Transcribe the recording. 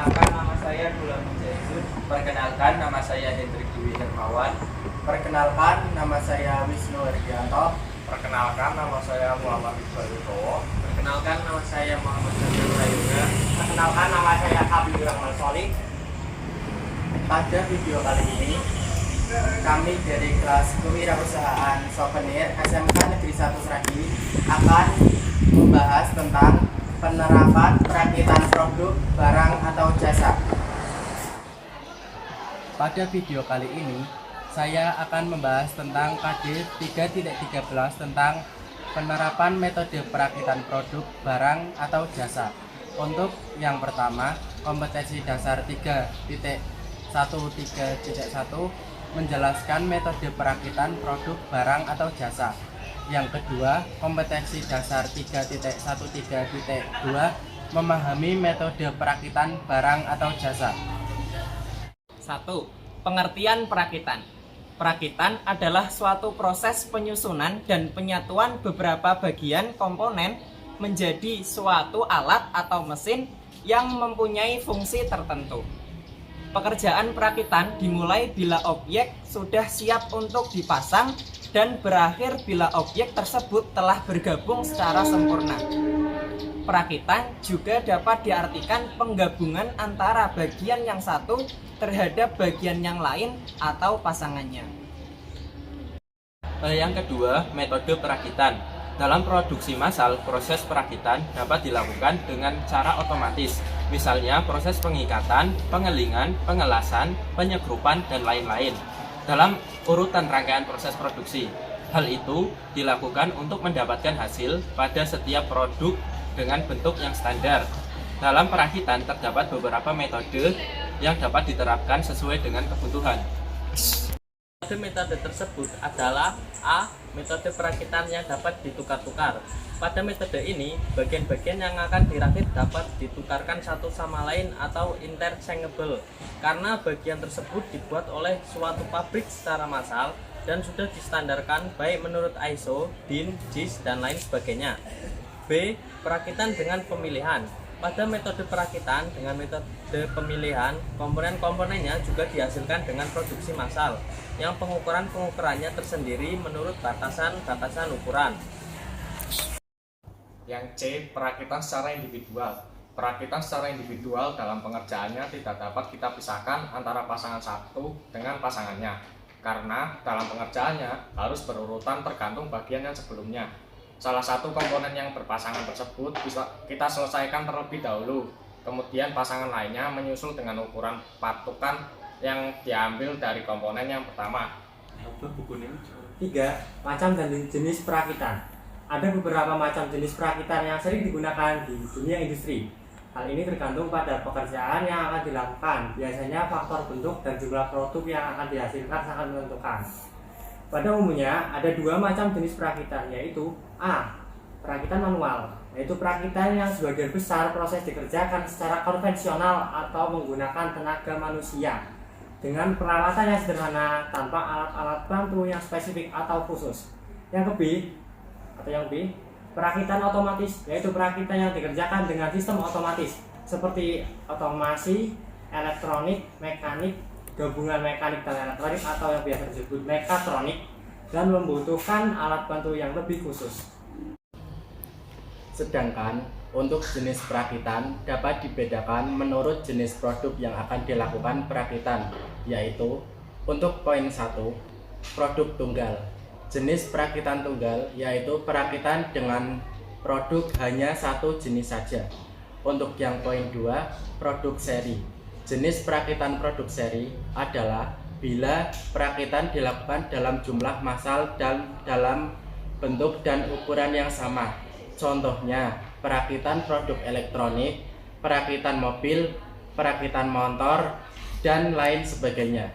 Perkenalkan, nama saya Dulan Jaizud. Perkenalkan, nama saya Hendrik Dwi Hermawan. Perkenalkan, nama saya Wisnu Herdianto. Perkenalkan, nama saya Muhammad Iqbal Wibowo. Perkenalkan, nama saya Muhammad Chandra Prayuga. Perkenalkan, nama saya Habibur Rahman Sholih. Pada video kali ini, kami dari kelas Kewirausahaan Souvenir SMK Negeri 1 Sragi akan membahas tentang penerapan perakitan produk, barang, atau jasa. Pada video kali ini, saya akan membahas tentang KD 3.13 tentang penerapan metode perakitan produk, barang, atau jasa. Untuk yang pertama, kompetensi dasar 3.13.1 menjelaskan metode perakitan produk, barang, atau jasa. Yang kedua, kompetensi dasar 3.13.2 memahami metode perakitan barang atau jasa. 1. Pengertian perakitan. Perakitan adalah suatu proses penyusunan dan penyatuan beberapa bagian komponen menjadi suatu alat atau mesin yang mempunyai fungsi tertentu. Pekerjaan perakitan dimulai bila objek sudah siap untuk dipasang dan berakhir bila objek tersebut telah bergabung secara sempurna. Perakitan juga dapat diartikan penggabungan antara bagian yang satu terhadap bagian yang lain atau pasangannya. Yang kedua, metode perakitan. Dalam produksi massal, proses perakitan dapat dilakukan dengan cara otomatis. Misalnya proses pengikatan, pengelingan, pengelasan, penyegrupan, dan lain-lain dalam urutan rangkaian proses produksi. Hal itu dilakukan untuk mendapatkan hasil pada setiap produk dengan bentuk yang standar. Dalam perakitan terdapat beberapa metode yang dapat diterapkan sesuai dengan kebutuhan. Metode tersebut adalah A. Metode perakitan yang dapat ditukar-tukar. Pada metode ini, bagian-bagian yang akan dirakit dapat ditukarkan satu sama lain atau interchangeable karena bagian tersebut dibuat oleh suatu pabrik secara massal dan sudah distandarkan baik menurut ISO, DIN, JIS, dan lain sebagainya. B. Perakitan dengan pemilihan. Pada metode perakitan dengan metode pemilihan, komponen-komponennya juga dihasilkan dengan produksi massal yang pengukurannya tersendiri menurut batasan-batasan ukuran. Yang C. Perakitan secara individual. Perakitan secara individual dalam pengerjaannya tidak dapat kita pisahkan antara pasangan satu dengan pasangannya, karena dalam pengerjaannya harus berurutan tergantung bagian yang sebelumnya. Salah satu komponen yang berpasangan tersebut bisa kita selesaikan terlebih dahulu, kemudian pasangan lainnya menyusul dengan ukuran patukan yang diambil dari komponen yang pertama. 3. Macam dan jenis perakitan. Ada beberapa macam jenis perakitan yang sering digunakan di dunia industri. Hal ini tergantung pada pekerjaan yang akan dilakukan. Biasanya faktor bentuk dan jumlah produk yang akan dihasilkan sangat menentukan. Pada umumnya ada dua macam jenis perakitan, yaitu A. Perakitan manual, yaitu perakitan yang sebagian besar proses dikerjakan secara konvensional atau menggunakan tenaga manusia dengan peralatan yang sederhana tanpa alat-alat bantu yang spesifik atau khusus. Yang B, perakitan otomatis, yaitu perakitan yang dikerjakan dengan sistem otomatis seperti otomasi, elektronik, mekanik, gabungan mekanik dan elektronik atau yang biasa disebut mekatronik, dan membutuhkan alat bantu yang lebih khusus. Sedangkan untuk jenis perakitan dapat dibedakan menurut jenis produk yang akan dilakukan perakitan, yaitu untuk poin 1, produk tunggal. Jenis perakitan tunggal yaitu perakitan dengan produk hanya satu jenis saja. Untuk yang poin 2, produk seri. Jenis perakitan produk seri adalah bila perakitan dilakukan dalam jumlah massal dan dalam bentuk dan ukuran yang sama. Contohnya, perakitan produk elektronik, perakitan mobil, perakitan motor, dan lain sebagainya.